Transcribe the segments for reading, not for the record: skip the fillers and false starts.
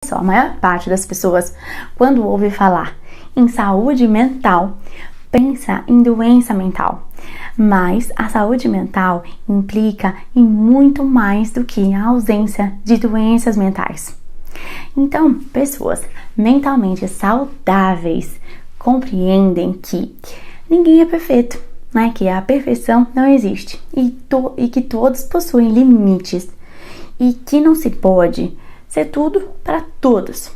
Só a maior parte das pessoas, quando ouve falar em saúde mental, pensa em doença mental. Mas a saúde mental implica em muito mais do que a ausência de doenças mentais. Então, pessoas mentalmente saudáveis compreendem que ninguém é perfeito, né? Que a perfeição não existe e que todos possuem limites e que não se pode ser tudo para todos.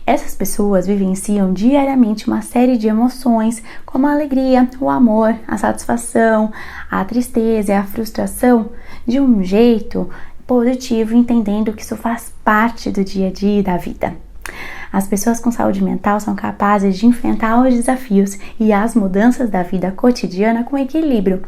Essas pessoas vivenciam diariamente uma série de emoções, como a alegria, o amor, a satisfação, a tristeza e a frustração, de um jeito positivo, entendendo que isso faz parte do dia a dia e da vida. As pessoas com saúde mental são capazes de enfrentar os desafios e as mudanças da vida cotidiana com equilíbrio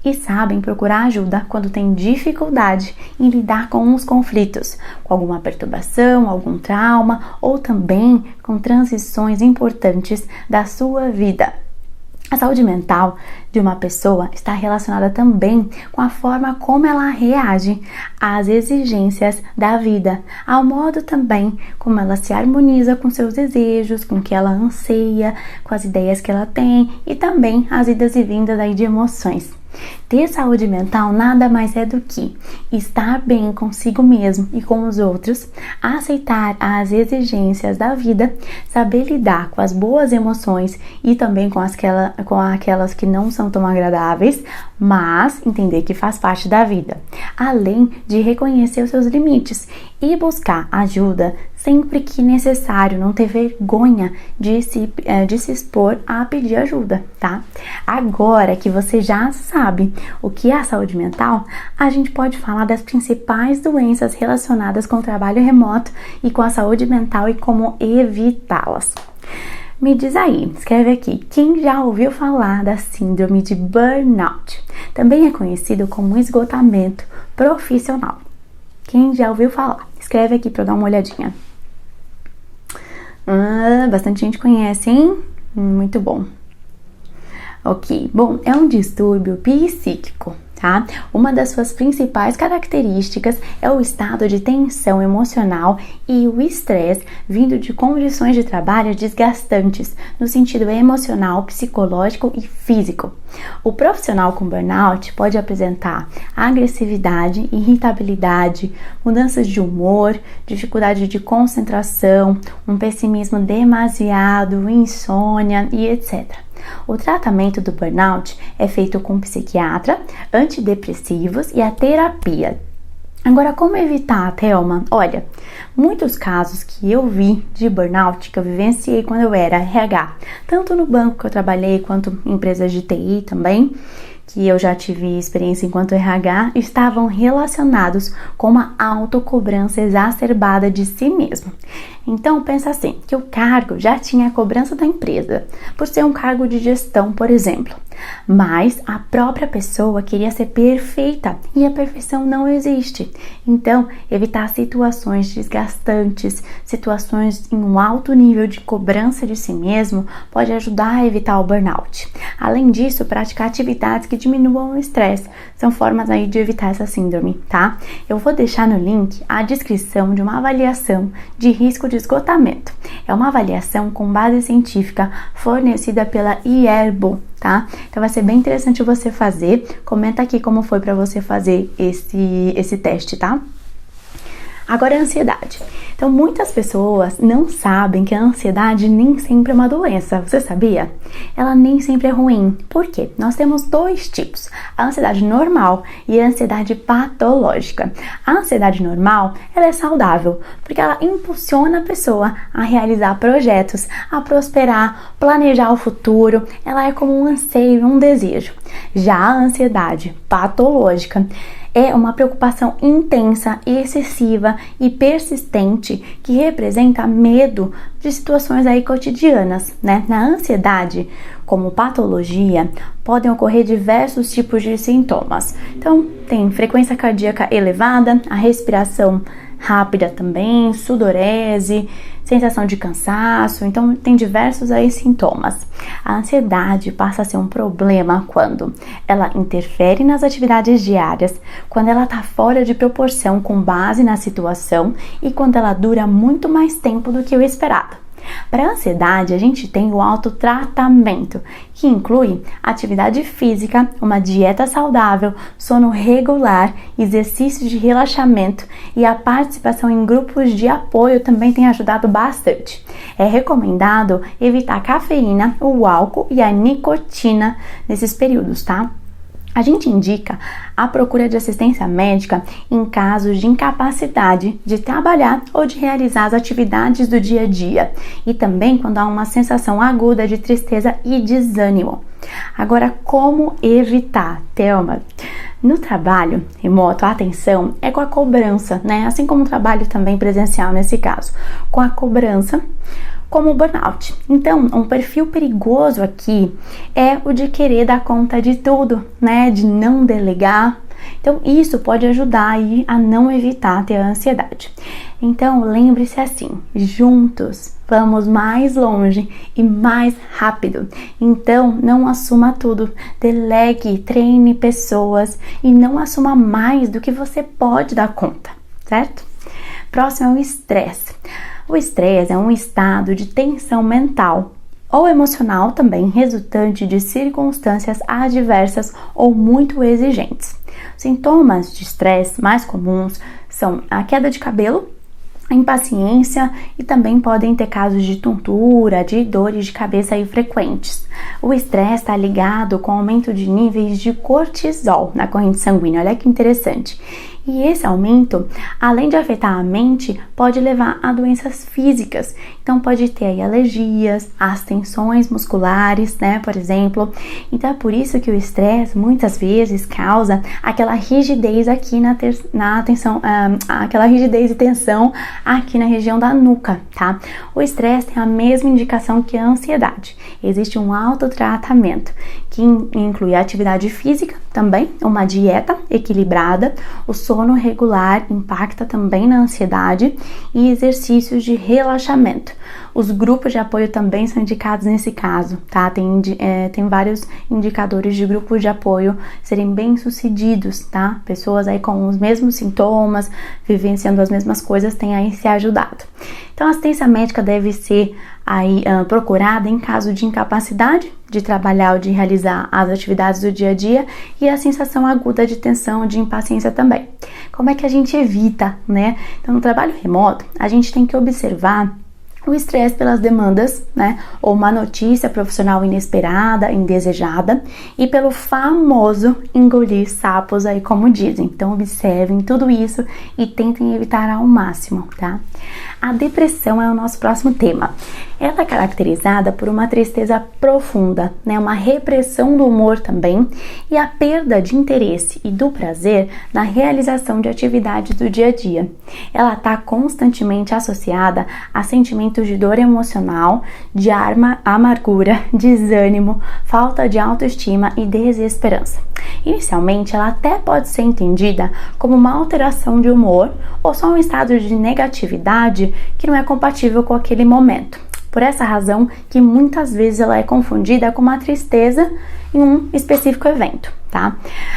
e sabem procurar ajuda quando têm dificuldade em lidar com os conflitos, com alguma perturbação, algum trauma ou também com transições importantes da sua vida. A saúde mental de uma pessoa está relacionada também com a forma como ela reage às exigências da vida, ao modo também como ela se harmoniza com seus desejos, com o que ela anseia, com as ideias que ela tem e também as idas e vindas aí de emoções. Ter saúde mental nada mais é do que estar bem consigo mesmo e com os outros, aceitar as exigências da vida, saber lidar com as boas emoções e também com aquelas que não são tão agradáveis, mas entender que faz parte da vida, além de reconhecer os seus limites e buscar ajuda sempre que necessário, não ter vergonha de se expor a pedir ajuda, tá? Agora que você já sabe o que é a saúde mental, a gente pode falar das principais doenças relacionadas com o trabalho remoto e com a saúde mental e como evitá-las. Me diz aí, escreve aqui, quem já ouviu falar da síndrome de burnout? Também é conhecido como esgotamento profissional. Quem já ouviu falar? Escreve aqui para eu dar uma olhadinha. Bastante gente conhece, hein? Muito bom. Ok, bom, é um distúrbio psíquico, tá? Uma das suas principais características é o estado de tensão emocional e o estresse vindo de condições de trabalho desgastantes, no sentido emocional, psicológico e físico. O profissional com burnout pode apresentar agressividade, irritabilidade, mudanças de humor, dificuldade de concentração, um pessimismo demasiado, insônia e etc. O tratamento do burnout é feito com psiquiatra, antidepressivos e a terapia. Agora, como evitar, Thelma? Olha, muitos casos que eu vi de burnout, que eu vivenciei quando eu era RH, tanto no banco que eu trabalhei, quanto em empresas de TI também, que eu já tive experiência enquanto RH, estavam relacionados com uma autocobrança exacerbada de si mesmo. Então, pensa assim, que o cargo já tinha a cobrança da empresa, por ser um cargo de gestão, por exemplo. Mas a própria pessoa queria ser perfeita e a perfeição não existe. Então, evitar situações desgastantes, situações em um alto nível de cobrança de si mesmo, pode ajudar a evitar o burnout. Além disso, praticar atividades que diminuam o estresse são formas aí de evitar essa síndrome, tá? Eu vou deixar no link a descrição de uma avaliação de risco de esgotamento. É uma avaliação com base científica fornecida pela IERBO, tá? Então vai ser bem interessante você fazer. Comenta aqui como foi para você fazer esse teste, tá? Agora, a ansiedade. Então, muitas pessoas não sabem que a ansiedade nem sempre é uma doença. Você sabia? Ela nem sempre é ruim. Por quê? Nós temos dois tipos. A ansiedade normal e a ansiedade patológica. A ansiedade normal, ela é saudável, porque ela impulsiona a pessoa a realizar projetos, a prosperar, planejar o futuro. Ela é como um anseio, um desejo. Já a ansiedade patológica é uma preocupação intensa, excessiva e persistente que representa medo de situações aí cotidianas, né? Na ansiedade, como patologia, podem ocorrer diversos tipos de sintomas. Então, tem frequência cardíaca elevada, a respiração rápida também, sudorese, sensação de cansaço, então tem diversos aí sintomas. A ansiedade passa a ser um problema quando ela interfere nas atividades diárias, quando ela está fora de proporção com base na situação e quando ela dura muito mais tempo do que o esperado. Para a ansiedade, a gente tem o autotratamento, que inclui atividade física, uma dieta saudável, sono regular, exercícios de relaxamento e a participação em grupos de apoio também tem ajudado bastante. É recomendado evitar a cafeína, o álcool e a nicotina nesses períodos, tá? A gente indica a procura de assistência médica em casos de incapacidade de trabalhar ou de realizar as atividades do dia a dia e também quando há uma sensação aguda de tristeza e desânimo. Agora, como evitar, Thelma? No trabalho remoto, a atenção é com a cobrança, né? Assim como o trabalho também presencial nesse caso, com a cobrança, como o burnout. Então, um perfil perigoso aqui é o de querer dar conta de tudo, né? De não delegar. Então, isso pode ajudar aí a não evitar ter a ansiedade. Então, lembre-se assim, juntos vamos mais longe e mais rápido. Então, não assuma tudo, delegue, treine pessoas e não assuma mais do que você pode dar conta, certo? Próximo é o estresse. O estresse é um estado de tensão mental ou emocional também resultante de circunstâncias adversas ou muito exigentes. Sintomas de estresse mais comuns são a queda de cabelo, a impaciência e também podem ter casos de tontura, de dores de cabeça aí frequentes. O estresse está ligado com o aumento de níveis de cortisol na corrente sanguínea. Olha que interessante. E esse aumento, além de afetar a mente, pode levar a doenças físicas. Então pode ter aí alergias, as tensões musculares, né, por exemplo. Então é por isso que o estresse muitas vezes causa aquela rigidez aqui na tensão, aquela rigidez e tensão aqui na região da nuca, tá? O estresse tem a mesma indicação que a ansiedade. Existe um autotratamento que inclui a atividade física também, uma dieta equilibrada, o sono regular impacta também na ansiedade e exercícios de relaxamento. Os grupos de apoio também são indicados nesse caso, tá? Tem vários indicadores de grupos de apoio serem bem-sucedidos, tá? Pessoas aí com os mesmos sintomas, vivenciando as mesmas coisas, têm aí se ajudado. Então, a assistência médica deve ser aí procurada em caso de incapacidade de trabalhar ou de realizar as atividades do dia a dia e a sensação aguda de tensão, de impaciência também. Como é que a gente evita, né? Então, no trabalho remoto, a gente tem que observar o estresse pelas demandas, né? Ou uma notícia profissional inesperada, indesejada, e pelo famoso engolir sapos aí, como dizem. Então, observem tudo isso e tentem evitar ao máximo, tá? A depressão é o nosso próximo tema. Ela é caracterizada por uma tristeza profunda, né? Uma repressão do humor também e a perda de interesse e do prazer na realização de atividades do dia a dia. Ela está constantemente associada a sentimentos de dor emocional, de amargura, desânimo, falta de autoestima e desesperança. Inicialmente, ela até pode ser entendida como uma alteração de humor ou só um estado de negatividade que não é compatível com aquele momento. Por essa razão que muitas vezes ela é confundida com uma tristeza em um específico evento, tá?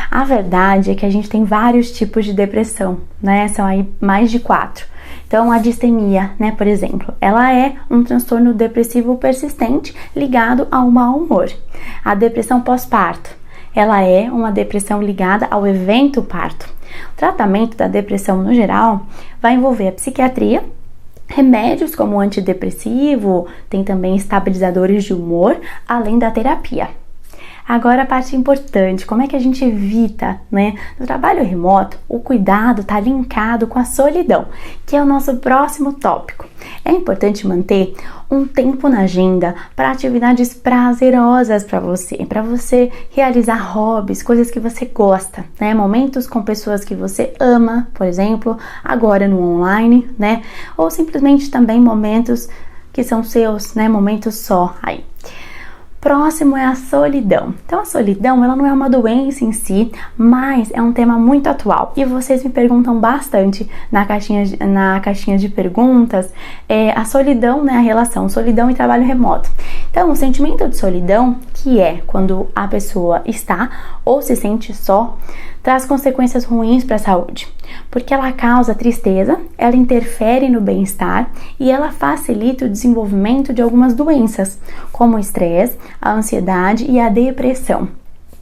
A verdade é que a gente tem vários tipos de depressão, né? São aí mais de 4. Então, a distemia, né, por exemplo, ela é um transtorno depressivo persistente ligado ao mau humor. A depressão pós-parto, ela é uma depressão ligada ao evento parto. O tratamento da depressão, no geral, vai envolver a psiquiatria, remédios como antidepressivo, tem também estabilizadores de humor, além da terapia. Agora a parte importante, como é que a gente evita, né? No trabalho remoto, o cuidado está linkado com a solidão, que é o nosso próximo tópico. É importante manter um tempo na agenda para atividades prazerosas para você realizar hobbies, coisas que você gosta, né? Momentos com pessoas que você ama, por exemplo, agora no online, né? Ou simplesmente também momentos que são seus, né? Momentos só aí. Próximo é a solidão. Então a solidão, ela não é uma doença em si, mas é um tema muito atual. E vocês me perguntam bastante na caixinha de perguntas, a solidão, né, a relação solidão e trabalho remoto. Então o sentimento de solidão, que é quando a pessoa está ou se sente só, traz consequências ruins para a saúde, porque ela causa tristeza, ela interfere no bem-estar e ela facilita o desenvolvimento de algumas doenças, como o estresse, a ansiedade e a depressão.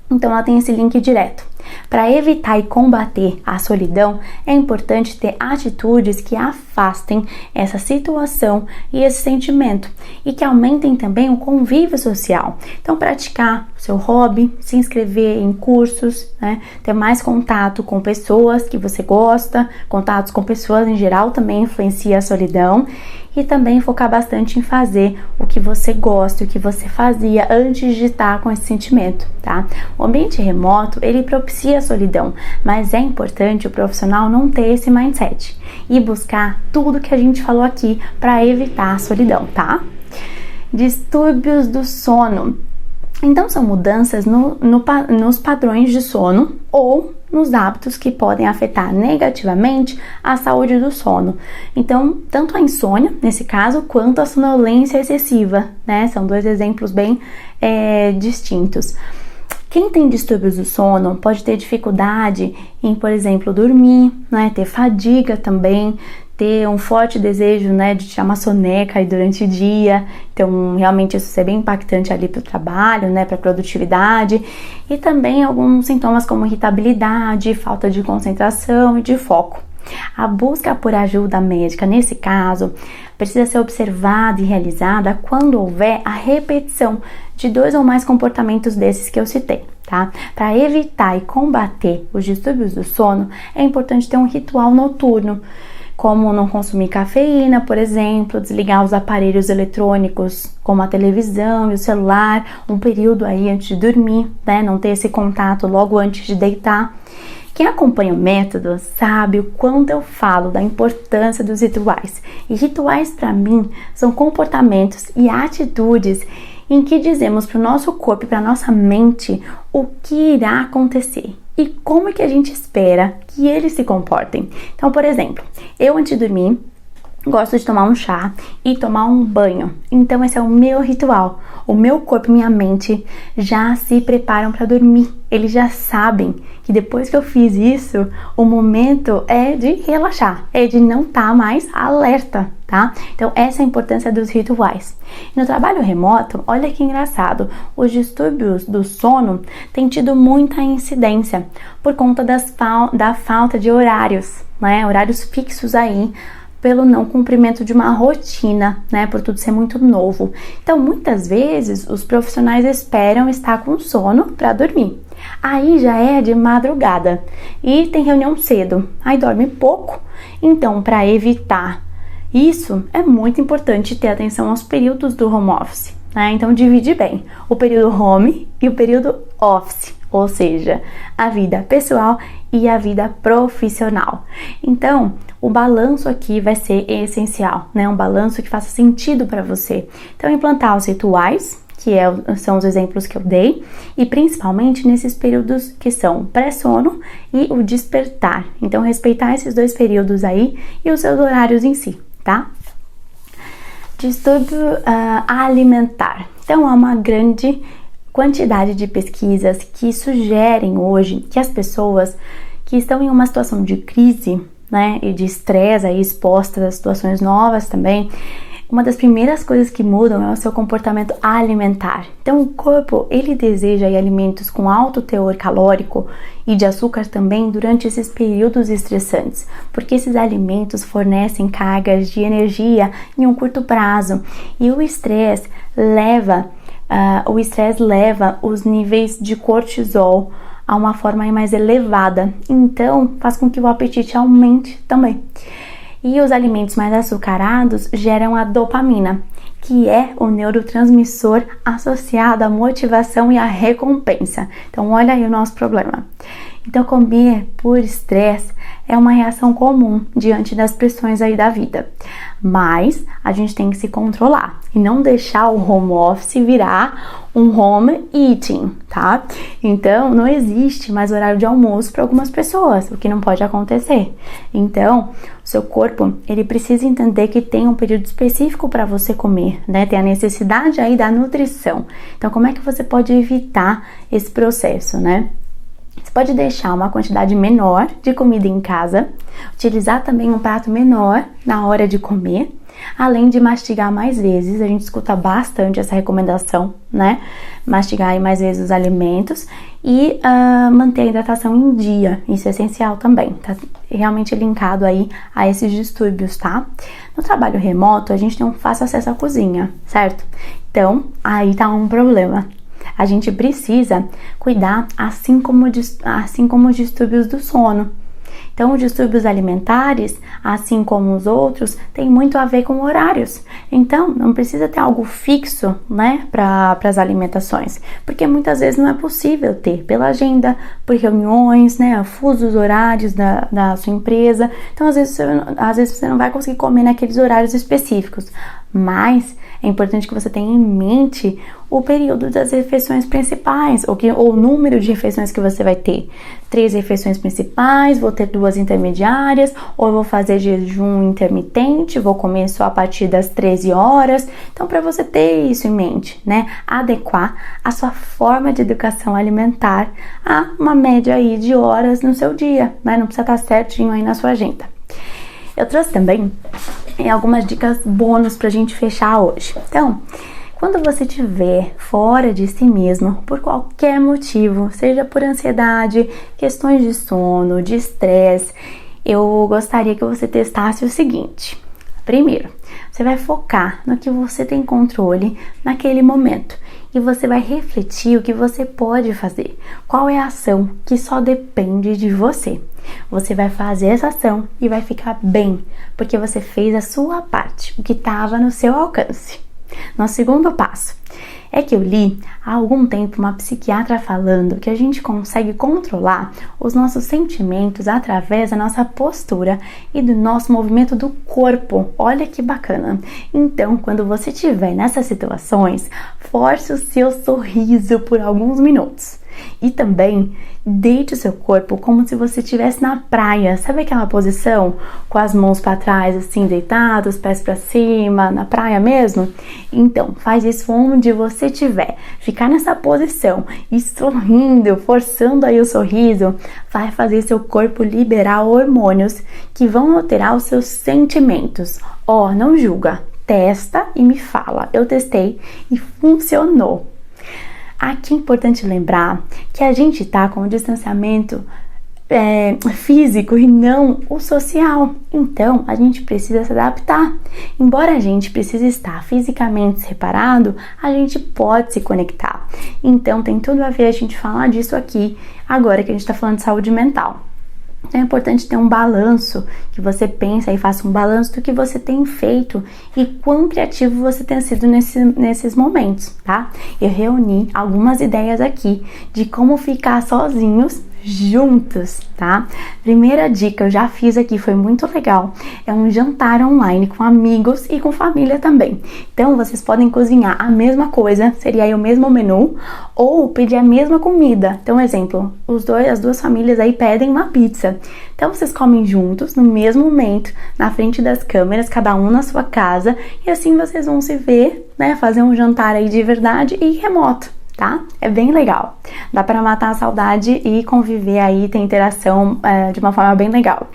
Então ela tem esse link direto. Para evitar e combater a solidão, é importante ter atitudes que afastem essa situação e esse sentimento e que aumentem também o convívio social. Então, praticar o seu hobby, se inscrever em cursos, né? Ter mais contato com pessoas que você gosta, contatos com pessoas em geral também influencia a solidão. E também focar bastante em fazer o que você gosta, o que você fazia antes de estar com esse sentimento, tá? O ambiente remoto, ele propicia a solidão, mas é importante o profissional não ter esse mindset e buscar tudo que a gente falou aqui para evitar a solidão, Distúrbios do sono. Então, são mudanças nos padrões de sono ou nos hábitos que podem afetar negativamente a saúde do sono. Então, tanto a insônia, nesse caso, quanto a sonolência excessiva, né? São dois exemplos bem distintos. Quem tem distúrbios do sono pode ter dificuldade em, por exemplo, dormir, né? Ter fadiga também, ter um forte desejo, né, de tirar uma soneca aí durante o dia. Então, realmente isso é bem impactante ali para o trabalho, né, para a produtividade. E também alguns sintomas como irritabilidade, falta de concentração e de foco. A busca por ajuda médica, nesse caso, precisa ser observada e realizada quando houver a repetição de 2 ou mais comportamentos desses que eu citei, tá? Para evitar e combater os distúrbios do sono, é importante ter um ritual noturno, como não consumir cafeína, por exemplo, desligar os aparelhos eletrônicos, como a televisão e o celular, um período aí antes de dormir, né? Não ter esse contato logo antes de deitar. Quem acompanha o método sabe o quanto eu falo da importância dos rituais. E rituais, para mim, são comportamentos e atitudes em que dizemos para o nosso corpo e para a nossa mente o que irá acontecer e como é que a gente espera que eles se comportem. Então, por exemplo, eu antes de dormir gosto de tomar um chá e tomar um banho. Então esse é o meu ritual. O meu corpo e minha mente já se preparam para dormir. Eles já sabem que depois que eu fiz isso, o momento é de relaxar, é de não estar mais alerta, tá? Então essa é a importância dos rituais. No trabalho remoto, olha que engraçado, os distúrbios do sono têm tido muita incidência por conta da falta de horários, né? Horários fixos aí, pelo não cumprimento de uma rotina, né, por tudo ser muito novo. Então, muitas vezes, os profissionais esperam estar com sono para dormir. Aí já é de madrugada e tem reunião cedo, aí dorme pouco. Então, para evitar isso, é muito importante ter atenção aos períodos do home office, né? Então, divide bem o período home e o período office, ou seja, a vida pessoal e a vida profissional. Então, o balanço aqui vai ser essencial, né? Um balanço que faça sentido para você. Então, implantar os rituais, que são os exemplos que eu dei, e principalmente nesses períodos que são pré-sono e o despertar. Então, respeitar esses 2 períodos aí e os seus horários em si, tá? Distúrbio alimentar. Então, há uma grande quantidade de pesquisas que sugerem hoje que as pessoas que estão em uma situação de crise, né, e de estresse aí expostas a situações novas também, uma das primeiras coisas que mudam é o seu comportamento alimentar. Então o corpo, ele deseja aí alimentos com alto teor calórico e de açúcar também durante esses períodos estressantes, porque esses alimentos fornecem cargas de energia em um curto prazo e o estresse leva os níveis de cortisol a uma forma mais elevada, então faz com que o apetite aumente também. E os alimentos mais açucarados geram a dopamina, que é o neurotransmissor associado à motivação e à recompensa. Então olha aí o nosso problema. Então, comer por estresse é uma reação comum diante das pressões aí da vida. Mas a gente tem que se controlar e não deixar o home office virar um home eating, tá? Então, não existe mais horário de almoço para algumas pessoas, o que não pode acontecer. Então, o seu corpo, ele precisa entender que tem um período específico para você comer, né? Tem a necessidade aí da nutrição. Então, como é que você pode evitar esse processo, né? Você pode deixar uma quantidade menor de comida em casa, utilizar também um prato menor na hora de comer, além de mastigar mais vezes. A gente escuta bastante essa recomendação, né? Mastigar aí mais vezes os alimentos e manter a hidratação em dia. Isso é essencial também, tá realmente linkado aí a esses distúrbios, tá? No trabalho remoto, a gente tem um fácil acesso à cozinha, certo? Então, aí tá um problema. A gente precisa cuidar assim como os distúrbios do sono. Então, os distúrbios alimentares, assim como os outros, tem muito a ver com horários. Então, não precisa ter algo fixo, né, para as alimentações, porque muitas vezes não é possível ter pela agenda, por reuniões, né, fusos horários da sua empresa. Então, às vezes você não vai conseguir comer naqueles horários específicos, mas é importante que você tenha em mente o período das refeições principais, ou o número de refeições que você vai ter. 3 refeições principais, vou ter 2 intermediárias, ou eu vou fazer jejum intermitente, vou comer só a partir das 13 horas. Então, para você ter isso em mente, né? Adequar a sua forma de educação alimentar a uma média aí de horas no seu dia, né? Não precisa estar certinho aí na sua agenda. Eu trouxe também algumas dicas bônus pra gente fechar hoje. Então, quando você estiver fora de si mesmo, por qualquer motivo, seja por ansiedade, questões de sono, de estresse, eu gostaria que você testasse o seguinte. Primeiro, você vai focar no que você tem controle naquele momento e você vai refletir o que você pode fazer. Qual é a ação que só depende de você? Você vai fazer essa ação e vai ficar bem, porque você fez a sua parte, o que estava no seu alcance. Nosso segundo passo é que eu li há algum tempo uma psiquiatra falando que a gente consegue controlar os nossos sentimentos através da nossa postura e do nosso movimento do corpo. Olha que bacana! Então, quando você estiver nessas situações, force o seu sorriso por alguns minutos. E também deite o seu corpo como se você estivesse na praia. Sabe aquela posição com as mãos para trás, assim, deitado, os pés para cima, na praia mesmo? Então, faz isso onde você estiver. Ficar nessa posição e sorrindo, forçando aí o sorriso, vai fazer seu corpo liberar hormônios que vão alterar os seus sentimentos. Não julga, testa e me fala. Eu testei e funcionou. Aqui é importante lembrar que a gente está com o distanciamento físico e não o social. Então, a gente precisa se adaptar. Embora a gente precise estar fisicamente separado, a gente pode se conectar. Então, tem tudo a ver a gente falar disso aqui, agora que a gente está falando de saúde mental. É importante ter um balanço, que você pensa e faça um balanço do que você tem feito e quão criativo você tem sido nesses momentos, tá? Eu reuni algumas ideias aqui de como ficar sozinhos juntos, tá? Primeira dica, eu já fiz aqui, foi muito legal. É um jantar online com amigos e com família também. Então, vocês podem cozinhar a mesma coisa, seria aí o mesmo menu, ou pedir a mesma comida. Então, exemplo, as duas famílias aí pedem uma pizza. Então, vocês comem juntos, no mesmo momento, na frente das câmeras, cada um na sua casa, e assim vocês vão se ver, né? Fazer um jantar aí de verdade e remoto. Tá? É bem legal. Dá para matar a saudade e conviver aí, ter interação de uma forma bem legal.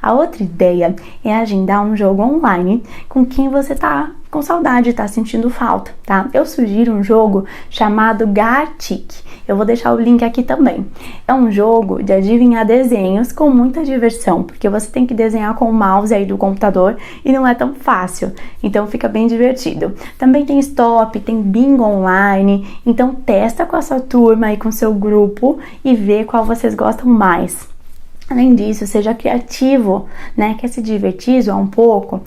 A outra ideia é agendar um jogo online com quem você tá com saudade, tá sentindo falta, tá? Eu sugiro um jogo chamado Gartic. Eu vou deixar o link aqui também. É um jogo de adivinhar desenhos com muita diversão, porque você tem que desenhar com o mouse aí do computador e não é tão fácil. Então fica bem divertido. Também tem stop, tem bingo online. Então testa com a sua turma e com o seu grupo e vê qual vocês gostam mais. Além disso, seja criativo, né? Quer se divertir, zoar um pouco?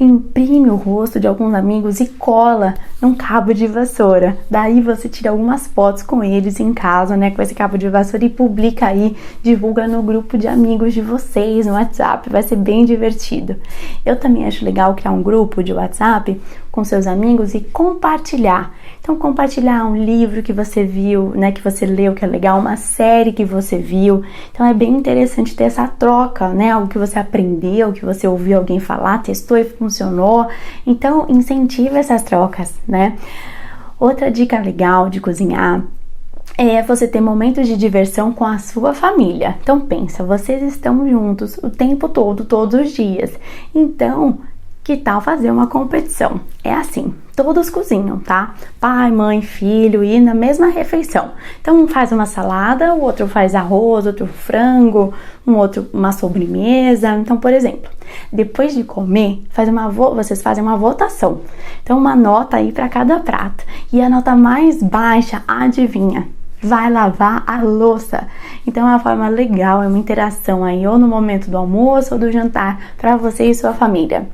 imprime o rosto de alguns amigos e cola num cabo de vassoura. Daí você tira algumas fotos com eles em casa, né, com esse cabo de vassoura e publica aí, divulga no grupo de amigos de vocês, no WhatsApp, vai ser bem divertido. Eu também acho legal criar um grupo de WhatsApp com seus amigos e compartilhar. Então, compartilhar um livro que você viu, né, que você leu, que é legal, uma série que você viu. Então, é bem interessante ter essa troca, né, algo que você aprendeu, que você ouviu alguém falar, testou e funcionou. Então, incentiva essas trocas, né? Outra dica legal de cozinhar é você ter momentos de diversão com a sua família. Então, pensa, vocês estão juntos o tempo todo, todos os dias. Então, que tal fazer uma competição? É assim, todos cozinham, tá? Pai, mãe, filho, e na mesma refeição. Então, um faz uma salada, o outro faz arroz, outro frango, um outro uma sobremesa. Então, por exemplo, depois de comer, vocês fazem uma votação. Então, uma nota aí para cada prato. E a nota mais baixa, adivinha? Vai lavar a louça. Então é uma forma legal, é uma interação aí, ou no momento do almoço ou do jantar, para você e sua família.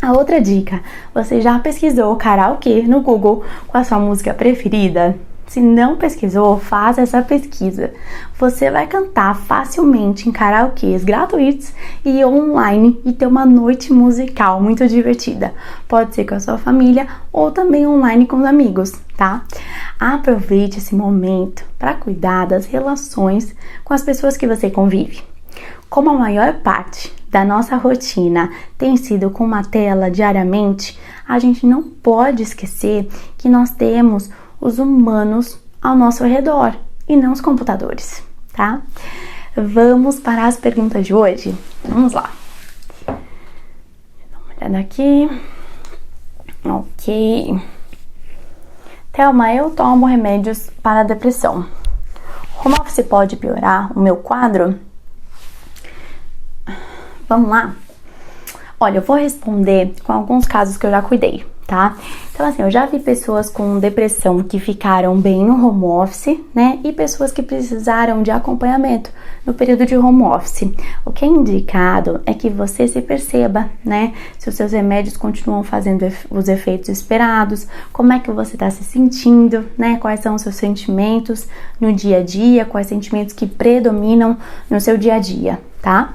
A outra dica, você já pesquisou karaokê no Google com a sua música preferida? Se não pesquisou, faz essa pesquisa. Você vai cantar facilmente em karaokês gratuitos e online e ter uma noite musical muito divertida. Pode ser com a sua família ou também online com os amigos, tá? Aproveite esse momento para cuidar das relações com as pessoas que você convive. Como a maior parte da nossa rotina tem sido com uma tela diariamente, a gente não pode esquecer que nós temos os humanos ao nosso redor e não os computadores, tá? Vamos para as perguntas de hoje? Vamos lá. Dá uma olhada aqui. Ok. Thelma, eu tomo remédios para a depressão. Home office pode piorar o meu quadro? Vamos lá? Olha, eu vou responder com alguns casos que eu já cuidei, tá? Então, assim, eu já vi pessoas com depressão que ficaram bem no home office, né? E pessoas que precisaram de acompanhamento no período de home office. O que é indicado é que você se perceba, né? Se os seus remédios continuam fazendo os efeitos esperados, como é que você está se sentindo, né? Quais são os seus sentimentos no dia a dia, quais sentimentos que predominam no seu dia a dia, tá?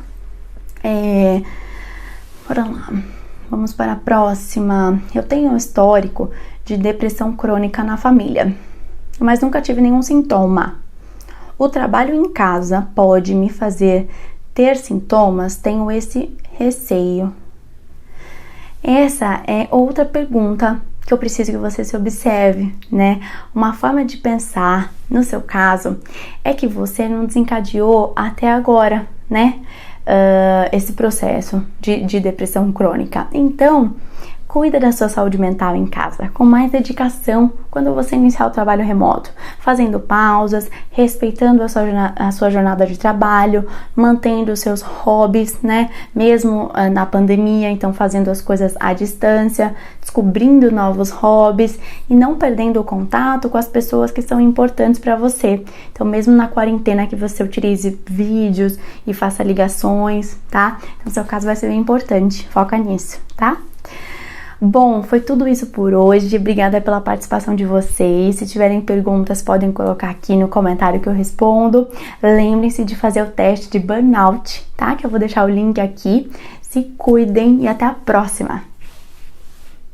Bora lá. Vamos para a próxima. Eu tenho um histórico de depressão crônica na família, mas nunca tive nenhum sintoma. O trabalho em casa pode me fazer ter sintomas? Tenho esse receio. Essa é outra pergunta que eu preciso que você se observe, né? Uma forma de pensar, no seu caso, é que você não desencadeou até agora, né? Esse processo de depressão crônica. Então, cuida da sua saúde mental em casa, com mais dedicação quando você iniciar o trabalho remoto, fazendo pausas, respeitando a sua jornada de trabalho, mantendo os seus hobbies, né? Mesmo na pandemia, então fazendo as coisas à distância, descobrindo novos hobbies e não perdendo o contato com as pessoas que são importantes para você. Então, mesmo na quarentena, que você utilize vídeos e faça ligações, tá? Então, seu caso vai ser bem importante, foca nisso, tá? Bom, foi tudo isso por hoje. Obrigada pela participação de vocês. Se tiverem perguntas, podem colocar aqui no comentário que eu respondo. Lembrem-se de fazer o teste de burnout, tá? Que eu vou deixar o link aqui. Se cuidem e até a próxima!